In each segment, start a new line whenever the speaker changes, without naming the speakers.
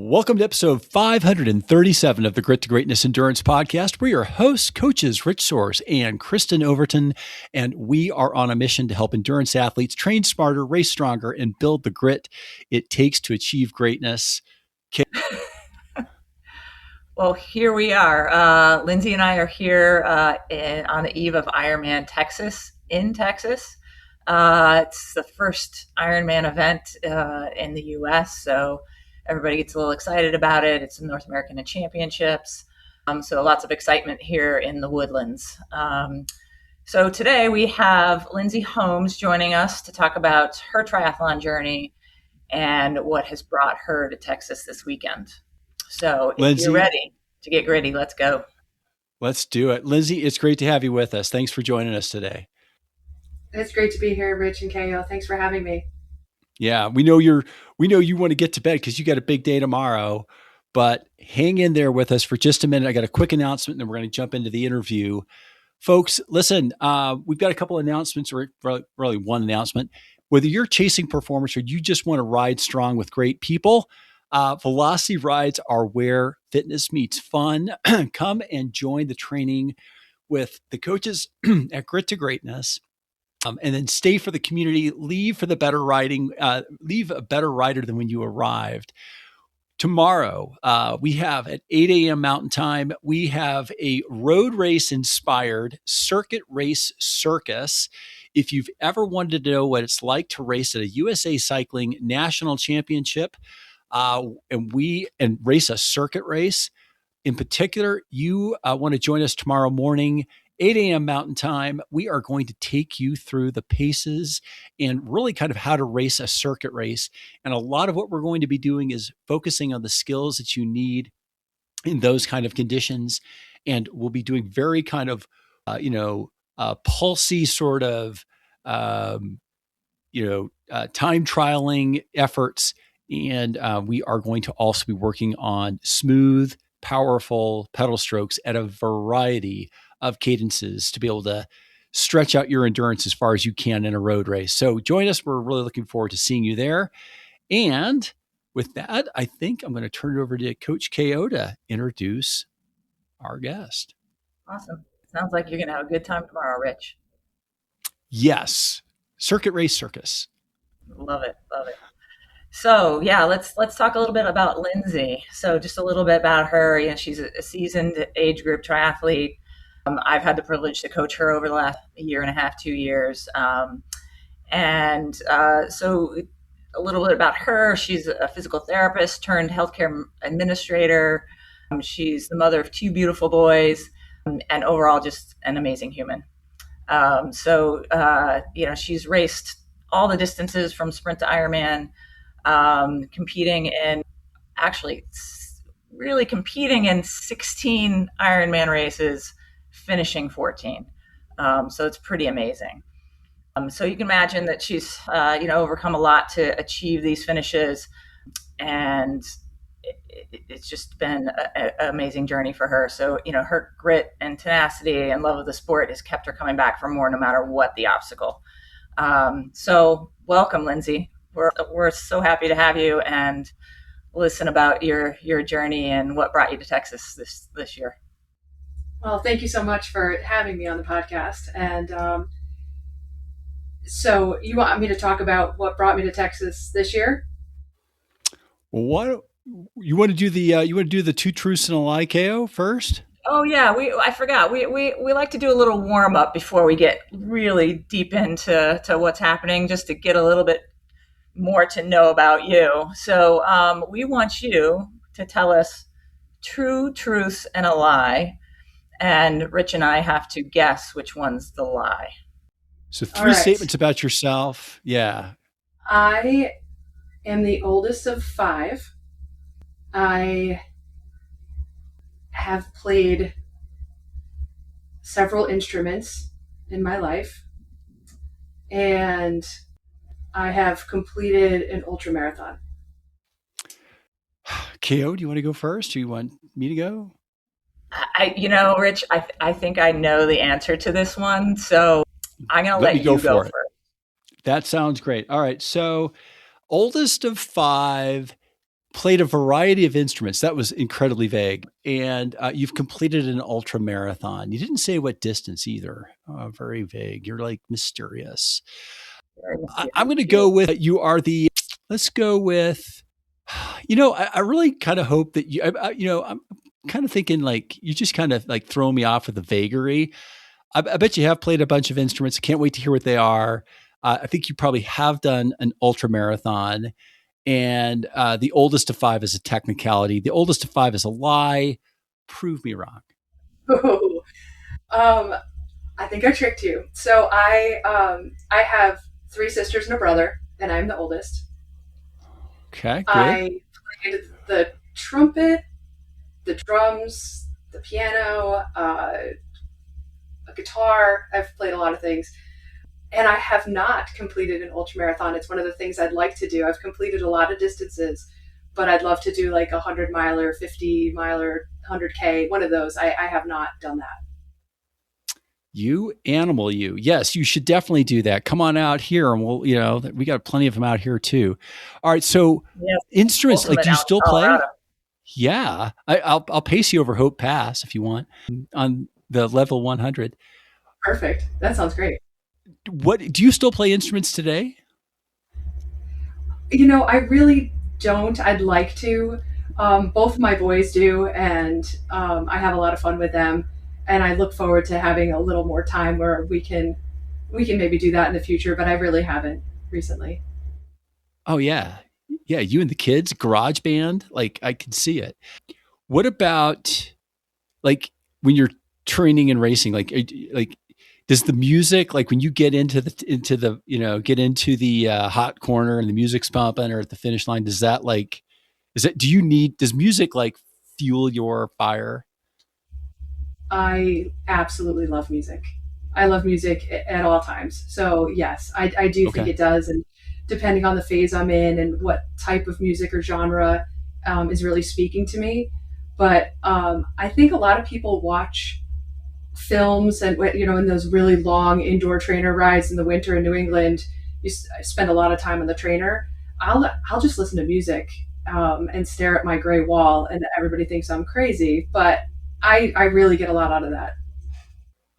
Welcome to episode 537 of the Grit2Greatness Endurance Podcast. We're your hosts, coaches, Rich Soares and Kristin Overton, and we are on a mission to help endurance athletes train smarter, race stronger, and build the grit it takes to achieve greatness.
Well, here we are. Lindsay and I are here on the eve of IRONMAN Texas in Texas. It's the first Ironman event in the U.S., so everybody gets a little excited about it. It's the North American Championships, so lots of excitement here in the Woodlands. So today we have Lindsay Holmes joining us to talk about her triathlon journey and what has brought her to Texas this weekend. So if
Lindsay,
you're ready to get gritty, let's go.
Let's do it. Lindsay, it's great to have you with us. Thanks for joining us today.
It's great to be here, Rich and KO. Thanks for having me.
Yeah, we know you want to get to bed because you got a big day tomorrow, but hang in there with us for just a minute. I got a quick announcement and then we're going to jump into the interview. Folks, listen, we've got a couple of announcements, or really one announcement. Whether you're chasing performance or you just want to ride strong with great people, velocity rides are where fitness meets fun. Come and join the training with the coaches at Grit2Greatness. And then stay for the community, leave for the better riding, leave a better rider than when you arrived. Tomorrow, we have at 8 a.m. Mountain Time, we have a road race inspired circuit race circus. If you've ever wanted to know what it's like to race at a USA Cycling National Championship and race a circuit race, in particular, you want to join us tomorrow morning, 8 a.m. Mountain Time. We are going to take you through the paces and really kind of how to race a circuit race. And a lot of what we're going to be doing is focusing on the skills that you need in those kind of conditions. And we'll be doing very kind of, pulsy sort of, time trialing efforts. And we are going to also be working on smooth, powerful pedal strokes at a variety of cadences to be able to stretch out your endurance as far as you can in a road race. So join us. We're really looking forward to seeing you there. And with that, I think I'm going to turn it over to Coach KO to introduce our guest.
Awesome. Sounds like you're going to have a good time tomorrow, Rich.
Yes. Circuit race circus.
Love it. Love it. So yeah, let's talk a little bit about Lindsay. So just a little bit about her. She's a seasoned age group triathlete. I've had the privilege to coach her over the last year and a half, 2 years. So a little bit about her. She's a physical therapist turned healthcare administrator. She's the mother of 2 beautiful boys, and overall just an amazing human. She's raced all the distances from sprint to Ironman, competing in 16 Ironman races, finishing 14. So it's pretty amazing. So you can imagine that she's, overcome a lot to achieve these finishes, and it's just been an amazing journey for her. So, her grit and tenacity and love of the sport has kept her coming back for more no matter what the obstacle. So welcome, Lindsay. We're so happy to have you and listen about your journey and what brought you to Texas this year.
Well, thank you so much for having me on the podcast. And so you want me to talk about what brought me to Texas this year?
What you want to do the 2 truths and a lie, KO, first?
Oh yeah, I forgot. We like to do a little warm up before we get really deep into what's happening, just to get a little bit more to know about you. So we want you to tell us 2 truths and a lie, and Rich and I have to guess which one's the lie.
So 3 statements about yourself. Yeah.
I am the oldest of 5. I have played several instruments in my life, and I have completed an ultramarathon.
KO, do you want to go first? Do you want me to go?
Rich, I think I know the answer to this one, so I'm going to let you go first.
That sounds great. All right. So oldest of 5, played a variety of instruments. That was incredibly vague. And you've completed an ultra marathon. You didn't say what distance either. Very vague. You're like mysterious. I'm going to go with let's go with, I really kind of hope that I'm kind of thinking like, you just kind of like throw me off with the vagary. I bet you have played a bunch of instruments. I can't wait to hear what they are. I think you probably have done an ultra marathon, and the oldest of 5 is a technicality. The oldest of 5 is a lie. Prove me wrong.
I think I tricked you. So I have 3 sisters and a brother, and I'm the oldest.
Okay, good.
I played the trumpet, the drums, the piano, a guitar. I've played a lot of things. And I have not completed an ultramarathon. It's one of the things I'd like to do. I've completed a lot of distances, but I'd love to do like a 100-miler, 50-miler, 100K, one of those. I have not done that.
You animal, you. Yes, you should definitely do that. Come on out here, and we got plenty of them out here too. All right, so instruments, like, do you still play? Yeah, I'll pace you over Hope Pass if you want on the level 100.
Perfect. That sounds great.
What do you still play instruments today?
I really don't. I'd like to. Both of my boys do, and I have a lot of fun with them. And I look forward to having a little more time where we can maybe do that in the future. But I really haven't recently.
Oh yeah, you and the kids, garage band, like I can see it. What about like when you're training and racing, like does the music, like when you get into the hot corner and the music's pumping or at the finish line, does music like fuel your fire?
I absolutely love music. I love music at all times. So yes, I do think it does. And depending on the phase I'm in and what type of music or genre is really speaking to me. But I think a lot of people watch films and, in those really long indoor trainer rides in the winter in New England, you spend a lot of time on the trainer. I'll just listen to music and stare at my gray wall, and everybody thinks I'm crazy, but I really get a lot out of that.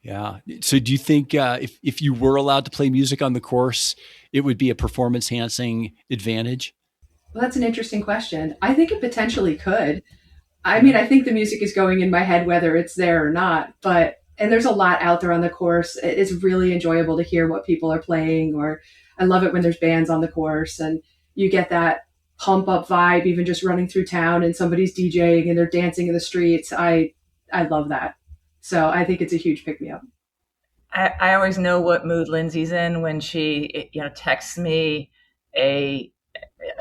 Yeah. So do you think if you were allowed to play music on the course, it would be a performance enhancing advantage?
Well, that's an interesting question. I think it potentially could. I mean, I think the music is going in my head whether it's there or not, and there's a lot out there on the course. It is really enjoyable to hear what people are playing, or I love it when there's bands on the course and you get that pump up vibe, even just running through town and somebody's DJing and they're dancing in the streets. I love that. So I think it's a huge pick me up.
I always know what mood Lindsay's in when she, texts me a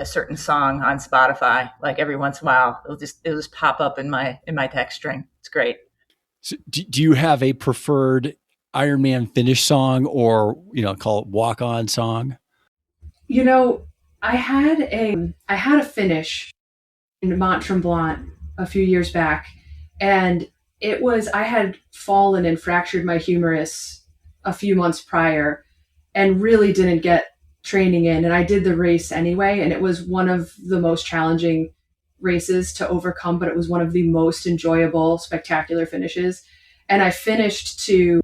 certain song on Spotify. Like every once in a while, it'll just pop up in my text string. It's great.
So do you have a preferred Ironman finish song, or call it walk on song?
I had a finish in Mont Tremblant a few years back, and I had fallen and fractured my humerus a few months prior and really didn't get training in. And I did the race anyway. And it was one of the most challenging races to overcome, but it was one of the most enjoyable, spectacular finishes. And I finished to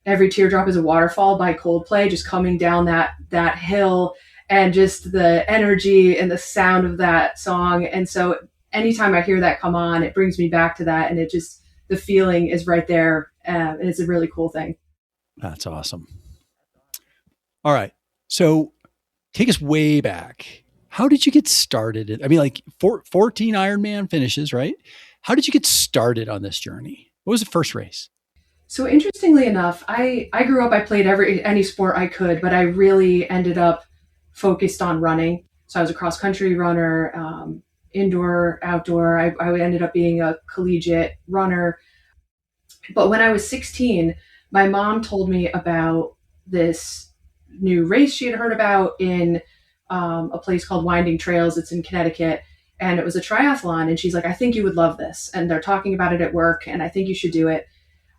Every Teardrop is a Waterfall by Coldplay, just coming down that hill, and just the energy and the sound of that song. And so anytime I hear that come on, it brings me back to that. And the feeling is right there. And it's a really cool thing.
That's awesome. All right. So take us way back. How did you get started? I mean, like 14 Ironman finishes, right? How did you get started on this journey? What was the first race?
So interestingly enough, I grew up, I played any sport I could, but I really ended up focused on running. So I was a cross country runner, indoor, outdoor. I ended up being a collegiate runner. But when I was 16, my mom told me about this new race she had heard about in a place called Winding Trails. It's in Connecticut. And it was a triathlon. And she's like, I think you would love this. And they're talking about it at work, and I think you should do it.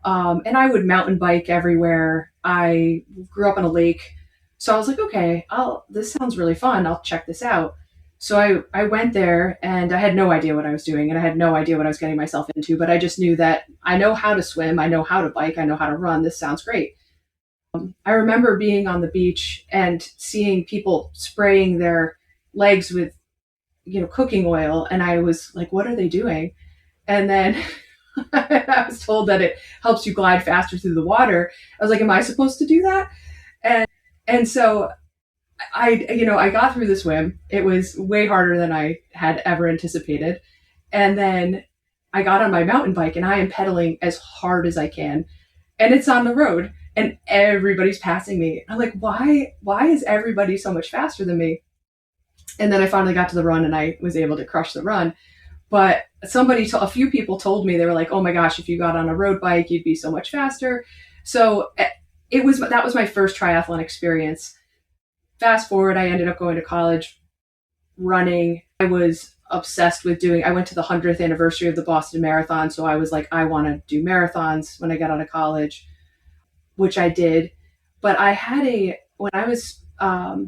And I would mountain bike everywhere. I grew up on a lake. So I was like, okay, this sounds really fun. I'll check this out. So I went there and I had no idea what I was doing and I had no idea what I was getting myself into, but I just knew that I know how to swim, I know how to bike, I know how to run. This sounds great. I remember being on the beach and seeing people spraying their legs with, cooking oil. And I was like, what are they doing? And then I was told that it helps you glide faster through the water. I was like, am I supposed to do that? And so I got through the swim. It was way harder than I had ever anticipated. And then I got on my mountain bike and I am pedaling as hard as I can. And it's on the road and everybody's passing me. I'm like, why is everybody so much faster than me? And then I finally got to the run and I was able to crush the run. But a few people told me, they were like, oh my gosh, if you got on a road bike, you'd be so much faster. So that was my first triathlon experience. Fast forward, I ended up going to college, running. I was obsessed with I went to the 100th anniversary of the Boston Marathon. So I was like, I want to do marathons when I got out of college, which I did. But when I was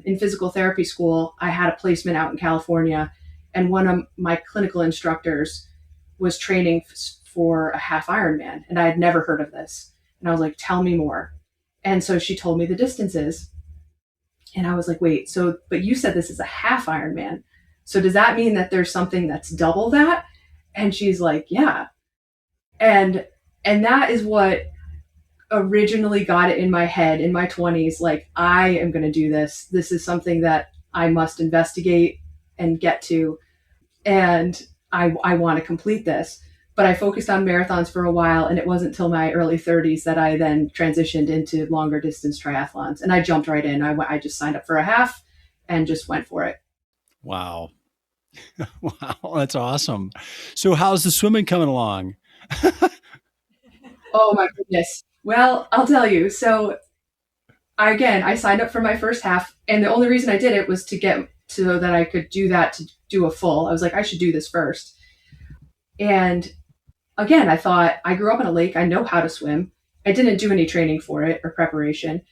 in physical therapy school, I had a placement out in California. And one of my clinical instructors was training for a half Ironman. And I had never heard of this. And I was like, tell me more. And so she told me the distances. And I was like, wait, but you said this is a half Ironman. So does that mean that there's something that's double that? And she's like, yeah. And that is what originally got it in my head in my 20s. Like, I am going to do this. This is something that I must investigate and get to. And I want to complete this. But I focused on marathons for a while, and it wasn't until my early 30s that I then transitioned into longer distance triathlons. And I jumped right in. I just signed up for a half and just went for it.
Wow. Wow, that's awesome. So how's the swimming coming along?
Oh my goodness. Well, I'll tell you. So I signed up for my first half, and the only reason I did it was so that I could do that to do a full. I was like, I should do this first. And again, I thought, I grew up on a lake. I know how to swim. I didn't do any training for it or preparation.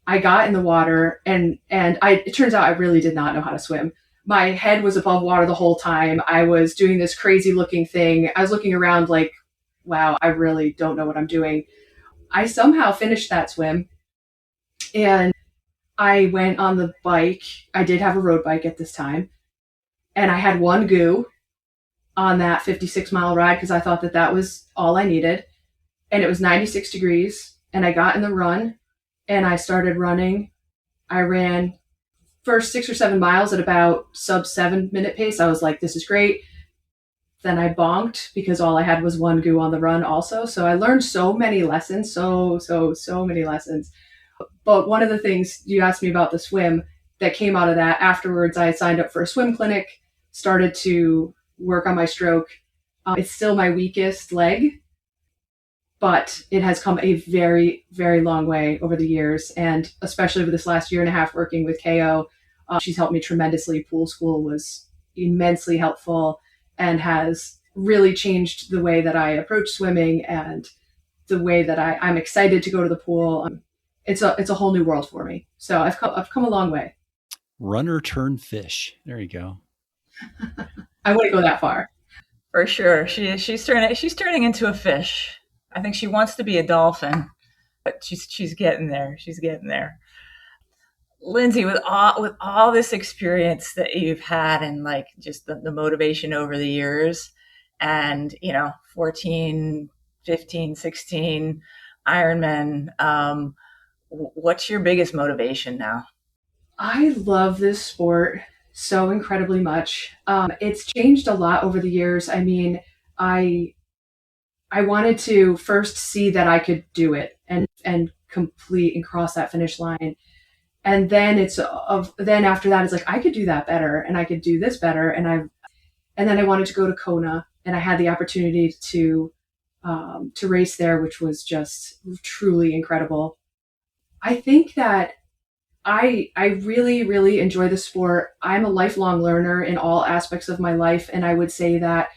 I got in the water and it turns out I really did not know how to swim. My head was above water the whole time. I was doing this crazy looking thing. I was looking around like, wow, I really don't know what I'm doing. I somehow finished that swim and I went on the bike. I did have a road bike at this time. And I had one goo on that 56-mile ride because I thought that was all I needed. And it was 96 degrees. And I got in the run and I started running. I ran first 6 or 7 miles at about sub 7-minute pace. I was like, this is great. Then I bonked because all I had was one goo on the run also. So I learned so many lessons, so many lessons. But one of the things you asked me about the swim that came out of that, afterwards I signed up for a swim clinic, started to work on my stroke. It's still my weakest leg, but it has come a very, very long way over the years. And especially over this last year and a half working with KO, she's helped me tremendously. Pool school was immensely helpful and has really changed the way that I approach swimming and the way that I'm excited to go to the pool. It's a whole new world for me. So I've come a long way.
Runner turn fish. There you go.
I wouldn't go that far.
For sure. She's turning into a fish. I think she wants to be a dolphin, but she's getting there. She's getting there. Lindsay, with all this experience that you've had and like just the motivation over the years and, 14, 15, 16 Ironman, what's your biggest motivation now?
I love this sport so incredibly much. It's changed a lot over the years. I mean, I wanted to first see that I could do it and complete and cross that finish line. And then then after that, it's like, I could do that better and I could do this better. And then I wanted to go to Kona and I had the opportunity to race there, which was just truly incredible. I think that I really, really enjoy the sport. I'm a lifelong learner in all aspects of my life. And I would say that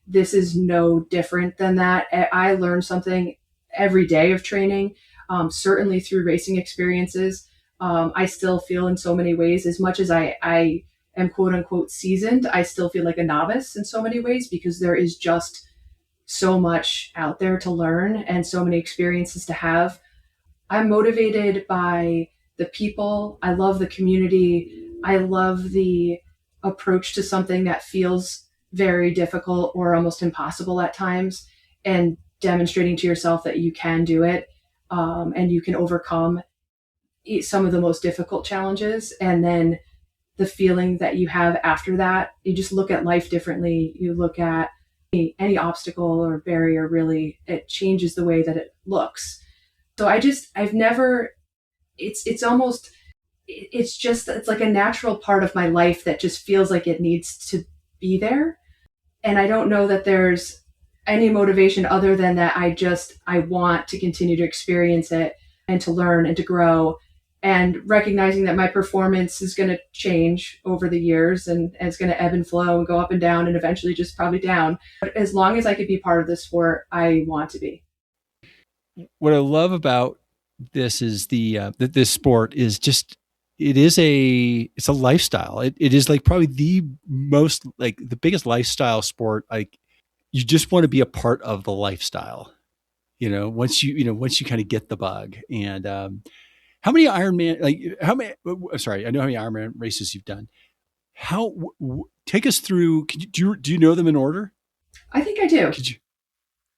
this is no different than that. I learn something every day of training, certainly through racing experiences. I still feel in so many ways, as much as I am quote unquote seasoned, I still feel like a novice in so many ways, because there is just so much out there to learn and so many experiences to have. I'm motivated by the people. I love the community. I love the approach to something that feels very difficult or almost impossible at times, and demonstrating to yourself that you can do it, and you can overcome some of the most difficult challenges. And then the feeling that you have after that, you just look at life differently. You look at any obstacle or barrier, really, it changes the way that it looks. So I've never, it's almost, it's like a natural part of my life that just feels like it needs to be there. And I don't know that there's any motivation other than that I want to continue to experience it and to learn and to grow, and recognizing that my performance is going to change over the years, and it's going to ebb and flow and go up and down and eventually just probably down. But as long as I could be part of this sport, I want to be.
What I love about this is that this sport is just, it's a lifestyle. It is like probably the most, like the biggest lifestyle sport. Like you just want to be a part of the lifestyle, once you kind of get the bug. And, how many Ironman, I know how many Ironman races you've done. Take us through, do you know them in order?
I think I do.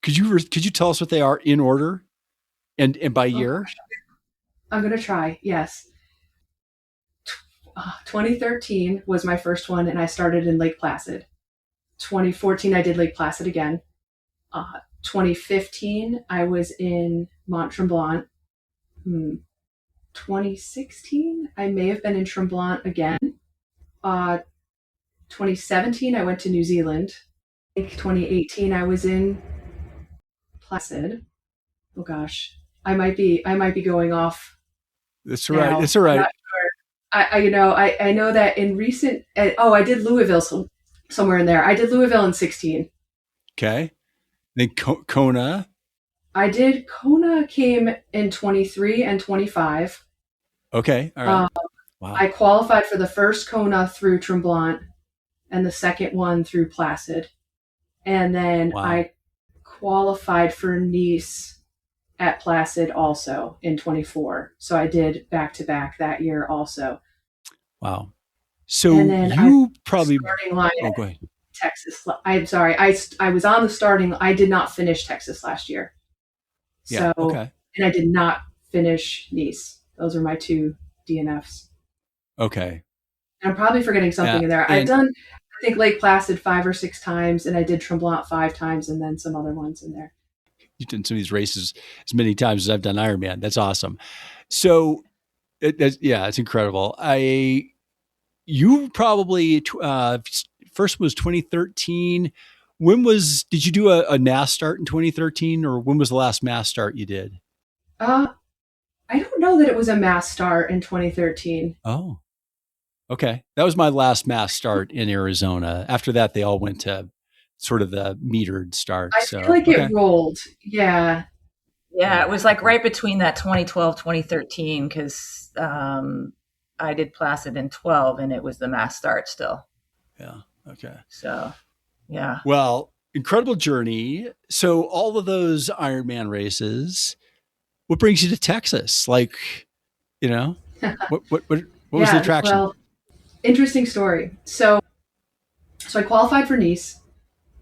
Could you tell us what they are in order and by year?
I'm going to try. Yes. 2013 was my first one, and I started in Lake Placid. 2014, I did Lake Placid again. 2015, I was in Mont Tremblant. 2016, I may have been in Tremblant again. 2017, I went to New Zealand. I think 2018, I was in Placid. Oh gosh, I might be going off.
That's right. Now. That's all right.
I know that in recent. I did Louisville somewhere in there. I did Louisville in 16.
Okay. Then Kona.
I did Kona, came in 23 and 25.
Okay. All right.
Wow. I qualified for the first Kona through Tremblant and the second one through Placid. And then I qualified for Nice at Placid also in 24. So I did back-to-back that year also.
Wow. So you probably...
Starting line
go ahead.
Texas. I'm sorry. I was on the starting. I did not finish Texas last year.
Yeah.
So,
okay.
And I did not finish Nice. Those are my two DNFs.
Okay.
And I'm probably forgetting something in there. I've done, I think, Lake Placid 5 or 6 times, and I did Tremblant 5 times, and then some other ones in there.
You've done some of these races as many times as I've done Ironman. That's awesome. So, it's incredible. You probably first was 2013. Did you do a mass start in 2013, or when was the last mass start you did?
I don't know that it was a mass start in 2013.
Oh, okay. That was my last mass start in Arizona. After that, they all went to sort of the metered start.
I feel like it rolled. Yeah.
Yeah, it was like right between that 2012, 2013, because I did Placid in 12, and it was the mass start still.
Yeah. Okay.
So, yeah.
Well, incredible journey. So all of those Ironman races, what brings you to Texas? Like, what was the attraction?
Well, interesting story. So I qualified for Nice,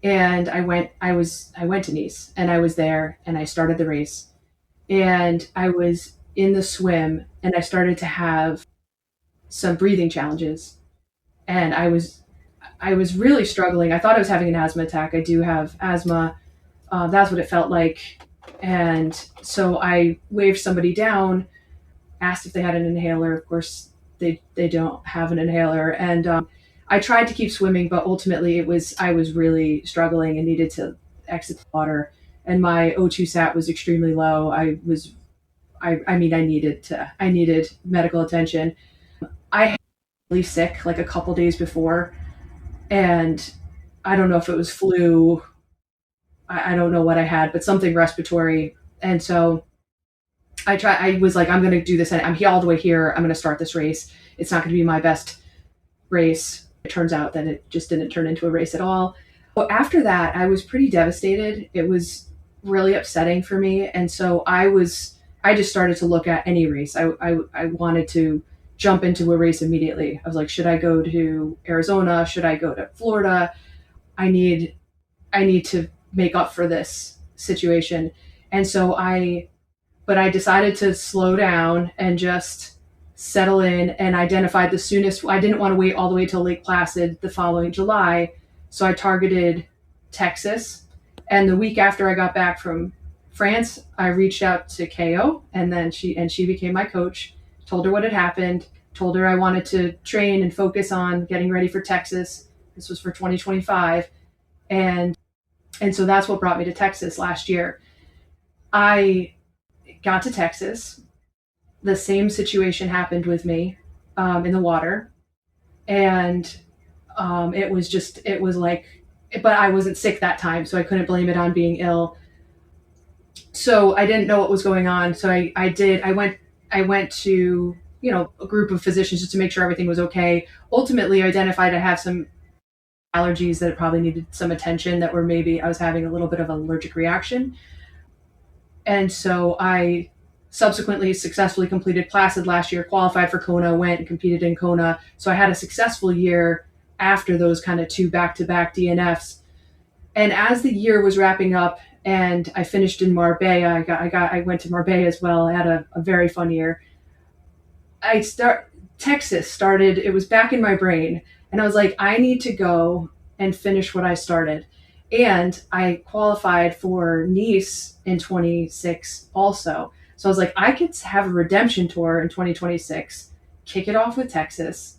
and I went to Nice, and I was there, and I started the race, and I was in the swim, and I started to have some breathing challenges, and I was really struggling. I thought I was having an asthma attack. I do have asthma. That's what it felt like. And so I waved somebody down, asked if they had an inhaler. Of course, they don't have an inhaler. And I tried to keep swimming, but ultimately I was really struggling and needed to exit the water. And my O2 sat was extremely low. I needed medical attention. I had really sick like a couple days before, and I don't know if it was flu. I don't know what I had, but something respiratory. And so I was like, I'm going to do this. I'm here all the way here. I'm going to start this race. It's not going to be my best race. it turns out that it just didn't turn into a race at all. But after that, I was pretty devastated. It was really upsetting for me. And so I just started to look at any race. I wanted to jump into a race immediately. I was like, should I go to Arizona? Should I go to Florida? I need to make up for this situation. And so I decided to slow down and just settle in and identified the soonest. I didn't want to wait all the way till Lake Placid the following July. So I targeted Texas. And the week after I got back from France, I reached out to KO, and then she became my coach, told her what had happened, told her I wanted to train and focus on getting ready for Texas. This was for 2025. And so that's what brought me to Texas last year. I got to Texas. The same situation happened with me in the water. And it was like, but I wasn't sick that time, so I couldn't blame it on being ill. So I didn't know what was going on. So I went to, a group of physicians just to make sure everything was okay. Ultimately identified I have some allergies that probably needed some attention, that were maybe I was having a little bit of an allergic reaction. And so I subsequently successfully completed Placid last year, qualified for Kona, went and competed in Kona. So I had a successful year after those kind of 2 back-to-back DNFs. And as the year was wrapping up and I finished in Marbella, I went to Marbella as well. I had a very fun year. Texas started, it was back in my brain. And I was like, I need to go and finish what I started. And I qualified for Nice in 26 also. So I was like, I could have a redemption tour in 2026, kick it off with Texas,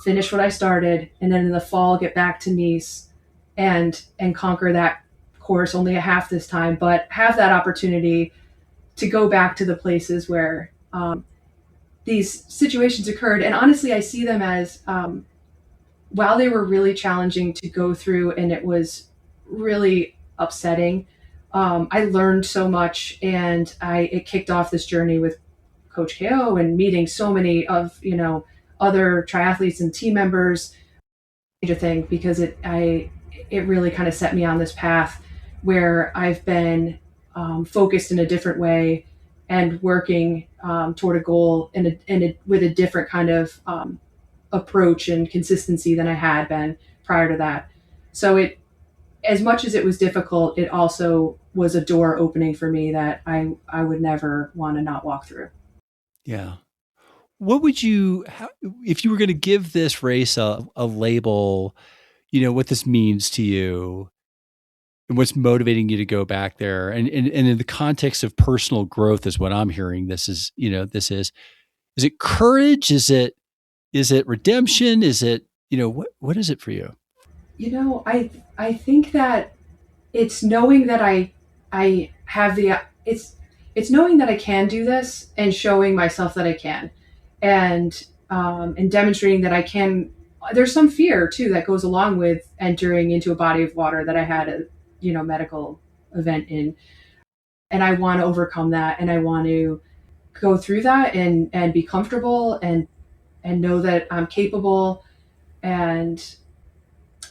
finish what I started, and then in the fall get back to Nice and conquer that course, only a half this time, but have that opportunity to go back to the places where these situations occurred. And honestly, I see them as, while they were really challenging to go through and it was really upsetting, I learned so much, and it kicked off this journey with Coach KO and meeting so many of, other triathletes and team members. Major thing, because it really kind of set me on this path where I've been focused in a different way and working toward a goal with a different kind of approach and consistency than I had been prior to that. So as much as it was difficult, it also was a door opening for me that I would never want to not walk through.
Yeah. What would if you were going to give this race a label, what this means to you and what's motivating you to go back there, and in the context of personal growth is what I'm hearing. Is it courage? Is it redemption? Is it, what is it for you?
I think that it's knowing that I have it's knowing that I can do this and showing myself that I can, and demonstrating that I can. There's some fear too that goes along with entering into a body of water that I had a medical event in, and I want to overcome that, and I want to go through that and be comfortable and know that I'm capable. And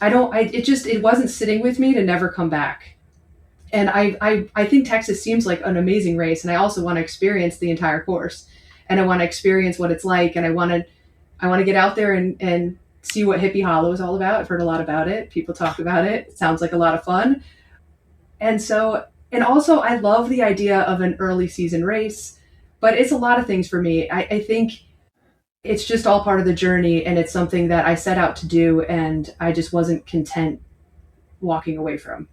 it wasn't sitting with me to never come back. And I think Texas seems like an amazing race, and I also want to experience the entire course, and I want to experience what it's like, and I want to get out there and see what Hippie Hollow is all about. I've heard a lot about it. People talk about it. It sounds like a lot of fun. And also I love the idea of an early season race, but it's a lot of things for me. I think it's just all part of the journey, and it's something that I set out to do, and I just wasn't content walking away from.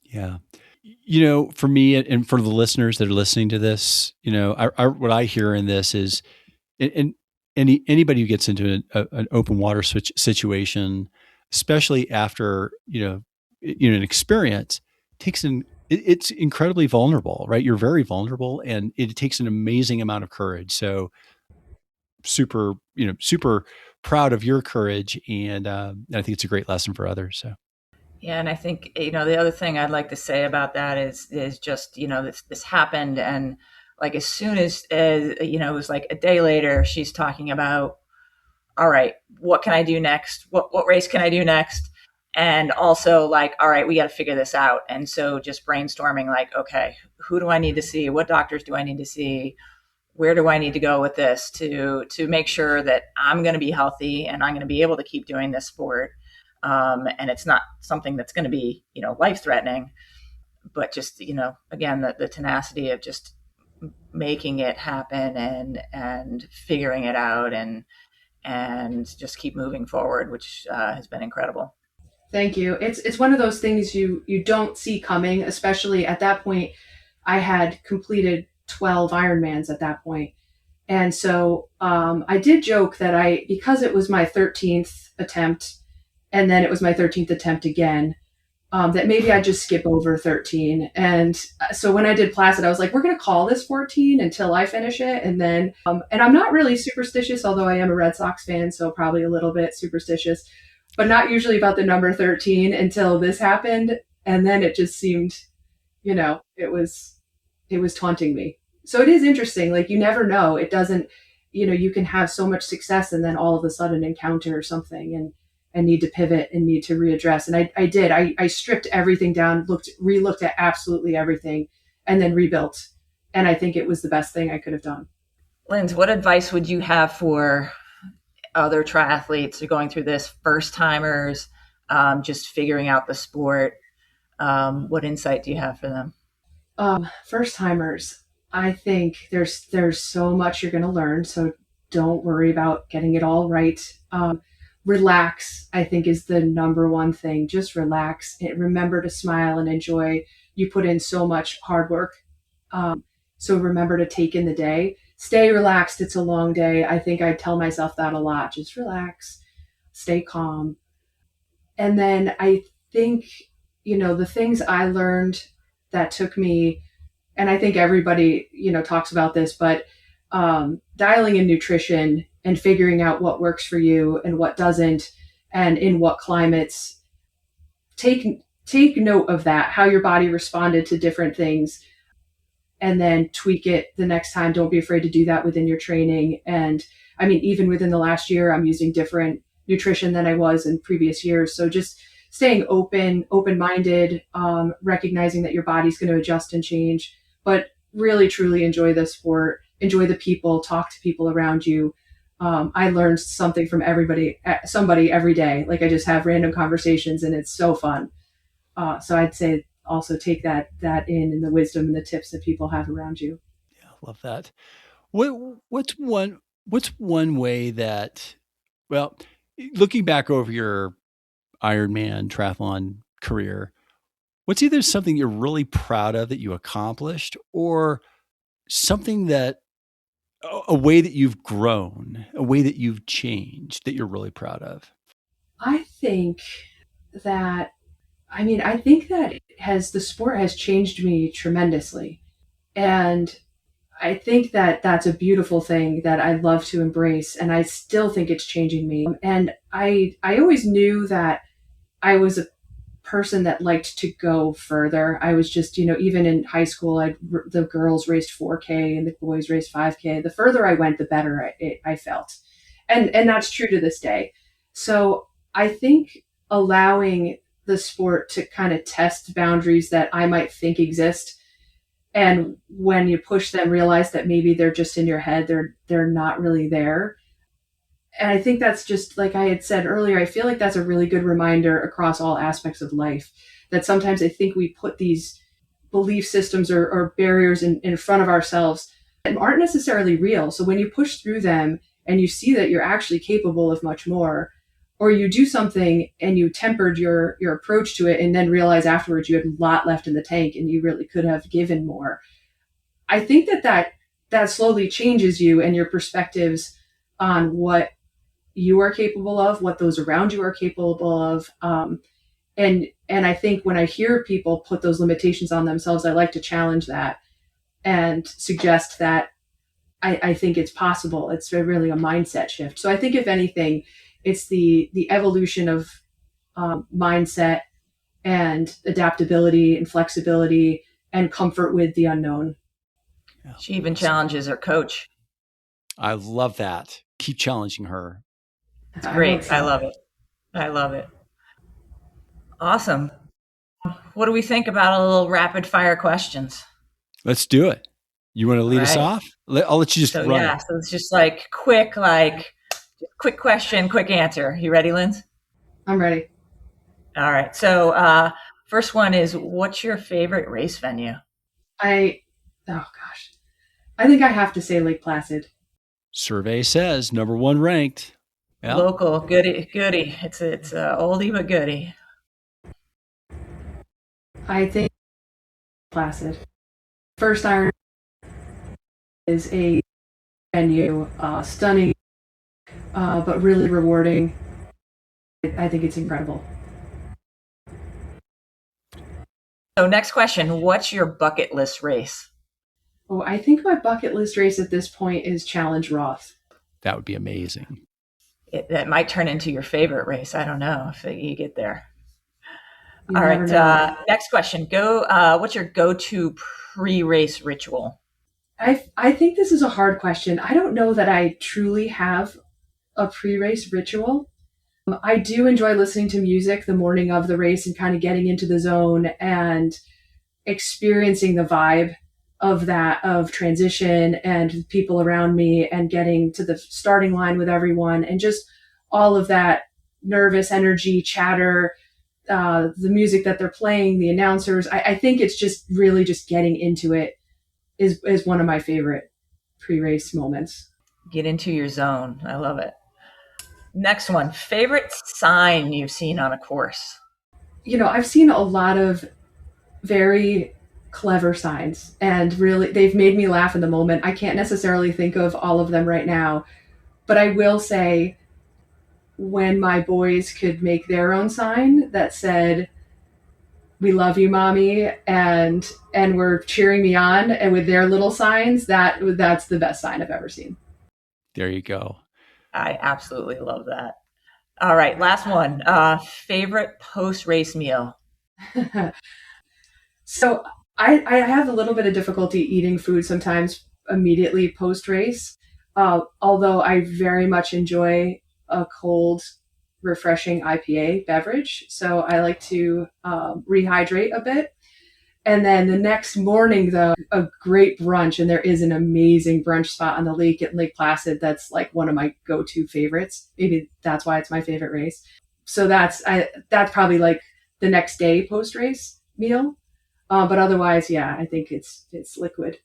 Yeah. For me and for the listeners that are listening to this, what I hear in this is, and anybody who gets into an open water situation, especially after, an experience, it's incredibly vulnerable, right? You're very vulnerable, and it takes an amazing amount of courage. So super proud of your courage. And I think it's a great lesson for others. So.
Yeah. And I think, the other thing I'd like to say about that is just, this happened. And like, as soon as, it was like a day later, she's talking about, all right, what can I do next? What race can I do next? And also like, all right, we got to figure this out. And so just brainstorming like, okay, who do I need to see? What doctors do I need to see? Where do I need to go with this to make sure that I'm going to be healthy and I'm going to be able to keep doing this sport? And it's not something that's going to be, life threatening, but just, again, the tenacity of just making it happen and figuring it out and just keep moving forward, which has been incredible.
Thank you. It's one of those things you don't see coming, especially at that point. I had completed 12 Ironmans at that point. And so I did joke that because it was my 13th attempt and then it was my 13th attempt again, that maybe I'd just skip over 13. And so when I did Placid, I was like, we're going to call this 14 until I finish it. And then, and I'm not really superstitious, although I am a Red Sox fan, so probably a little bit superstitious, but not usually about the number 13 until this happened. And then it just seemed, it was taunting me. So it is interesting. Like, you never know. It doesn't, you can have so much success and then all of a sudden encounter something and need to pivot and need to readdress. And I did. I stripped everything down, re-looked at absolutely everything, and then rebuilt. And I think it was the best thing I could have done.
Linz, what advice would you have for other triathletes who are going through this, first timers, just figuring out the sport? What insight do you have for them?
First timers, I think there's so much you're going to learn. So don't worry about getting it all right. Relax, I think, is the number one thing. Just relax and remember to smile and enjoy. You put in so much hard work. So remember to take in the day. Stay relaxed. It's a long day. I think I tell myself that a lot. Just relax, stay calm. And then I think, the things I learned that took me, and I think everybody, talks about this, but dialing in nutrition and figuring out what works for you and what doesn't, and in what climates. Take note of that, how your body responded to different things, and then tweak it the next time. Don't be afraid to do that within your training. And I mean, even within the last year, I'm using different nutrition than I was in previous years. So just staying open-minded, recognizing that your body's going to adjust and change, but really, truly enjoy the sport, enjoy the people, talk to people around you. I learned something from somebody every day. Like, I just have random conversations and it's so fun. So I'd say also take that in and the wisdom and the tips that people have around you.
Yeah, love that. What's one way that, well, looking back over your Ironman triathlon career, what's either something you're really proud of that you accomplished, or something that, a way that you've grown, a way that you've changed that you're really proud of?
I think that the sport has changed me tremendously. And I think that that's a beautiful thing that I love to embrace. And I still think it's changing me. And I always knew that I was a person that liked to go further. I was just, even in high school, the girls raced 4K and the boys raced 5K. The further I went, the better I felt. And that's true to this day. So I think allowing the sport to kind of test boundaries that I might think exist, and when you push them, realize that maybe they're just in your head, they're not really there. And I think that's just, like I had said earlier, I feel like that's a really good reminder across all aspects of life, that sometimes I think we put these belief systems or barriers in front of ourselves that aren't necessarily real. So when you push through them and you see that you're actually capable of much more, or you do something and you tempered your approach to it and then realize afterwards you had a lot left in the tank and you really could have given more. I think that slowly changes you and your perspectives on what you are capable of, what those around you are capable of. And I think when I hear people put those limitations on themselves, I like to challenge that and suggest that I think it's possible. It's really a mindset shift. So I think, if anything, it's the evolution of mindset and adaptability and flexibility and comfort with the unknown.
Yeah. She even challenges her coach.
I love that. Keep challenging her.
It's great. So. I love it. I love it. Awesome. What do we think about a little rapid fire questions?
Let's do it. You want to lead us off? I'll let you just run.
Yeah, so it's just quick question, quick answer. You ready, Linz?
I'm ready.
All right. So first one is, what's your favorite race venue?
I think I have to say Lake Placid.
Survey says number 1 ranked.
Yep. Local, goody. It's oldie but goodie.
I think Placid. First Iron is a venue, stunning, but really rewarding. I think it's incredible.
So next question, what's your bucket list race?
Oh, I think my bucket list race at this point is Challenge Roth.
That would be amazing.
That might turn into your favorite race. I don't know if you get there. All right. Next question. What's your go-to pre-race ritual?
I think this is a hard question. I don't know that I truly have a pre-race ritual. I do enjoy listening to music the morning of the race and kind of getting into the zone and experiencing the vibe of transition and people around me and getting to the starting line with everyone and just all of that nervous energy, chatter, the music that they're playing, the announcers. I think it's just really just getting into it is one of my favorite pre-race moments.
Get into your zone. I love it. Next one, favorite sign you've seen on a course?
I've seen a lot of very clever signs and really they've made me laugh in the moment. I can't necessarily think of all of them right now, but I will say when my boys could make their own sign that said, "We love you, mommy," and were cheering me on, and with their little signs, that's the best sign I've ever seen.
There you go.
I absolutely love that. All right, last one. Favorite post-race meal?
So I have a little bit of difficulty eating food sometimes immediately post-race, although I very much enjoy a cold, refreshing IPA beverage. So I like to rehydrate a bit. And then the next morning, though, a great brunch, and there is an amazing brunch spot on the lake at Lake Placid that's like one of my go-to favorites. Maybe that's why it's my favorite race. So that's probably like the next day post-race meal. But otherwise, yeah, I think it's liquid.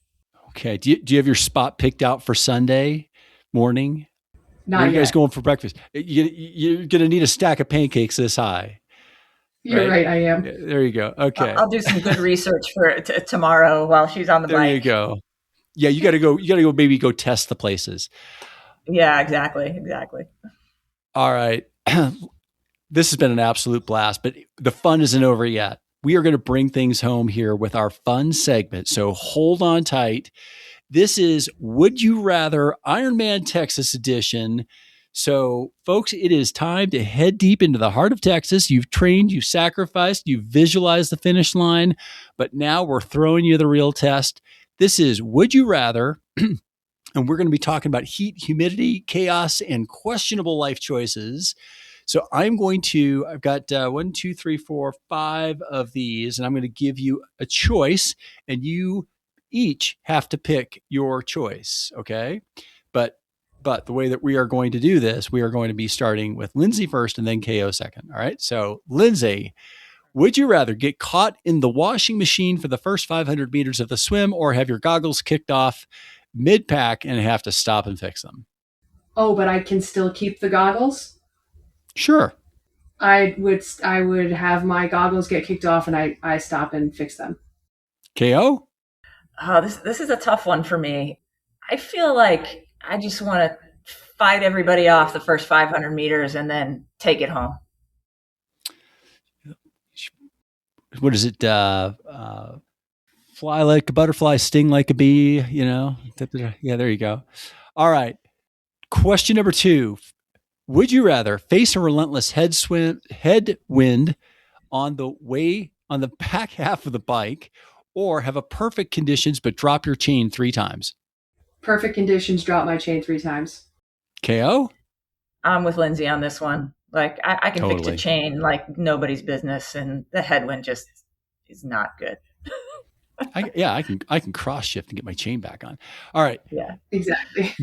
Okay. Do you have your spot picked out for Sunday morning?
Not
Where are you
yet.
guys going for breakfast? You're going to need a stack of pancakes this high.
You're right. I am.
There you go. Okay.
I'll do some good research for tomorrow while she's on the bike.
There you go. Yeah, you got to go. You got to go. Maybe go test the places.
Yeah, exactly.
All right. This has been an absolute blast, but the fun isn't over yet. We are going to bring things home here with our fun segment. So hold on tight. This is Would You Rather IRONMAN Texas edition. So, folks, it is time to head deep into the heart of Texas. You've trained, you've sacrificed, you've visualized the finish line, but now we're throwing you the real test. This is Would You Rather, and we're going to be talking about heat, humidity, chaos, and questionable life choices. So I've got 1, 2, 3, 4, 5 of these, and I'm going to give you a choice, and you each have to pick your choice, okay? But the way that we are going to do this, we are going to be starting with Lindsay first and then KO second. All right. So Lindsay, would you rather get caught in the washing machine for the first 500 meters of the swim or have your goggles kicked off mid-pack and have to stop and fix them?
Oh, but I can still keep the goggles?
Sure.
I would have my goggles get kicked off and I stop and fix them.
KO?
Oh, this is a tough one for me. I feel like I just want to fight everybody off the first 500 meters and then take it home.
What is it? Fly like a butterfly, sting like a bee, Yeah, there you go. All right. Question number 2. Would you rather face a relentless headwind on the back half of the bike or have a perfect conditions but drop your chain 3 times?
Perfect conditions, drop my chain 3 times.
KO?
I'm with Lindsay on this one. Like I can fix
Totally.
a chain like nobody's business, and the headwind just is not good.
I can cross shift and get my chain back on. All right.
Yeah,
Exactly.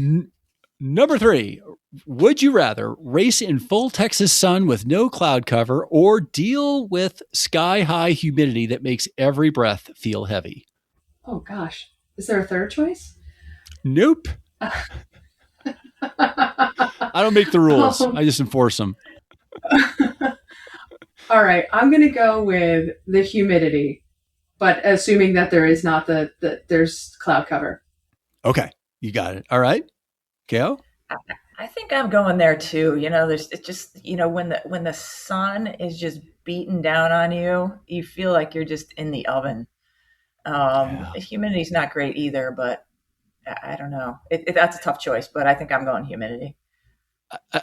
Number 3, would you rather race in full Texas sun with no cloud cover or deal with sky high humidity that makes every breath feel heavy?
Oh gosh. Is there a third choice?
Nope. I don't make the rules. I just enforce them.
All right. I'm going to go with the humidity, but assuming that there is not there's cloud cover.
Okay. You got it. All right. Gail?
I think I'm going there too. It's just when the sun is just beating down on you, you feel like you're just in the oven. Humidity's not great either, but I don't know. That's a tough choice, but I think I'm going humidity.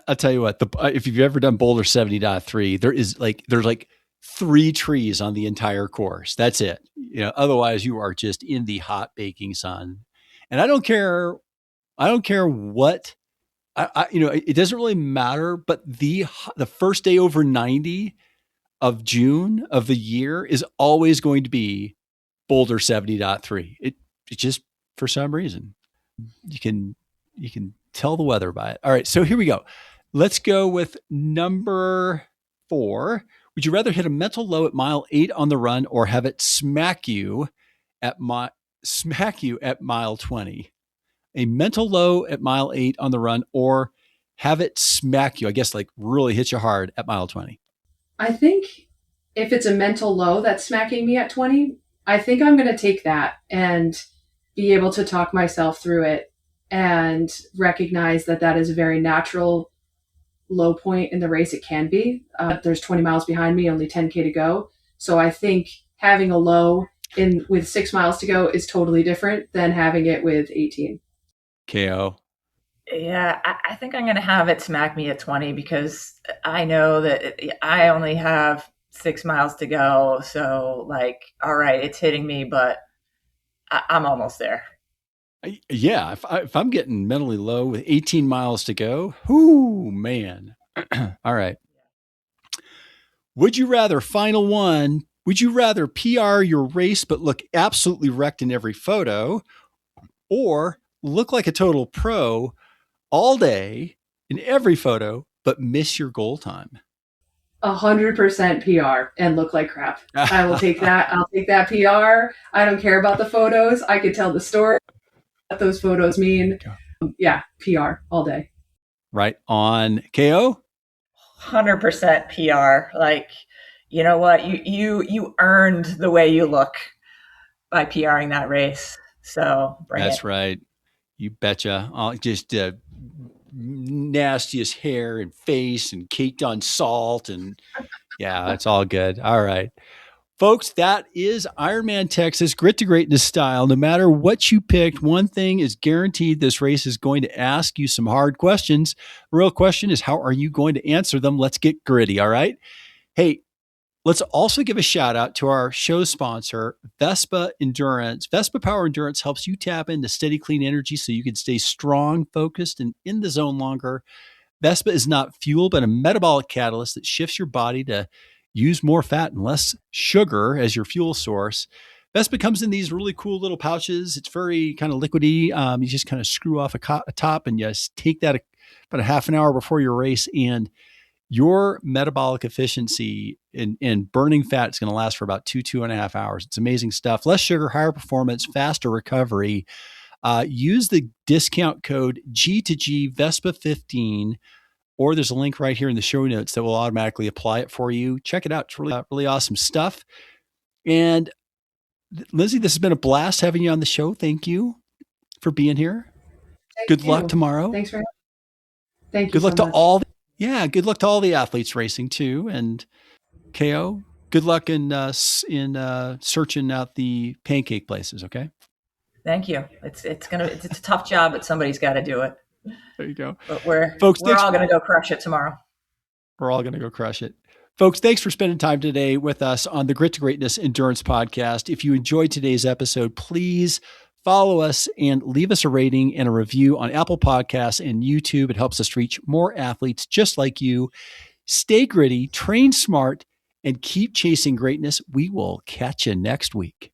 I'll tell you what, if you've ever done Boulder 70.3, there's like 3 trees on the entire course. That's it. Otherwise you are just in the hot baking sun. And I don't care what, it doesn't really matter, but the first day over 90 of June of the year is always going to be Boulder 70.3. It just, for some reason, you can tell the weather by it. All right. So here we go. Let's go with number 4. Would you rather hit a mental low at mile 8 on the run or have it smack you at mile 20? A mental low at mile 8 on the run or have it smack you, I guess, like really hit you hard at mile 20?
I think if it's a mental low that's smacking me at 20, I think I'm going to take that and be able to talk myself through it and recognize that is a very natural low point in the race. It can be. There's 20 miles behind me, only 10K to go. So I think having a low with 6 miles to go is totally different than having it with 18.
KO.
Yeah, I think I'm going to have it smack me at 20 because I know that I only have 6 miles to go. So like, all right, it's hitting me, but I'm almost there.
Yeah. If I'm getting mentally low with 18 miles to go, whoo, man. All right. Would you rather, final one, would you rather PR your race but look absolutely wrecked in every photo or look like a total pro all day in every photo but miss your goal time?
100% PR and look like crap. I will take that. I'll take that PR. I don't care about the photos. I could tell the story, what those photos mean. Yeah, PR all day.
Right on. KO?
100% PR. Like, you know what? You earned the way you look by PRing that race. So
that's right. You betcha. Just nastiest hair and face and caked on salt. And yeah, it's all good. All right. Folks, that is IRONMAN Texas, Grit2Greatness style. No matter what you picked, one thing is guaranteed: this race is going to ask you some hard questions. The real question is, how are you going to answer them? Let's get gritty, all right? Hey, let's also give a shout out to our show sponsor, Vespa Endurance. Vespa Power Endurance helps you tap into steady, clean energy so you can stay strong, focused, and in the zone longer. Vespa is not fuel, but a metabolic catalyst that shifts your body to use more fat and less sugar as your fuel source. Vespa comes in these really cool little pouches. It's very kind of liquidy. You just kind of screw off a top and just take that about a half an hour before your race, and your metabolic efficiency in burning fat is going to last for about 2.5 hours. It's amazing stuff. Less sugar, higher performance, faster recovery. Use the discount code G2G Vespa 15, or there's a link right here in the show notes that will automatically apply it for you. Check it out. It's really awesome stuff. And Lindsay, this has been a blast having you on the show. Thank you for being here. Good luck tomorrow.
Thanks for having me. Thank you.
Good luck to all. Yeah, good luck to all the athletes racing too. And KO, good luck in searching out the pancake places. Okay.
Thank you. It's a tough job, but somebody's got to do it.
There you go.
But we're all going to go crush it tomorrow.
We're all going to go crush it. Folks, thanks for spending time today with us on the Grit2Greatness Endurance Podcast. If you enjoyed today's episode, please follow us and leave us a rating and a review on Apple Podcasts and YouTube. It helps us reach more athletes just like you. Stay gritty, train smart, and keep chasing greatness. We will catch you next week.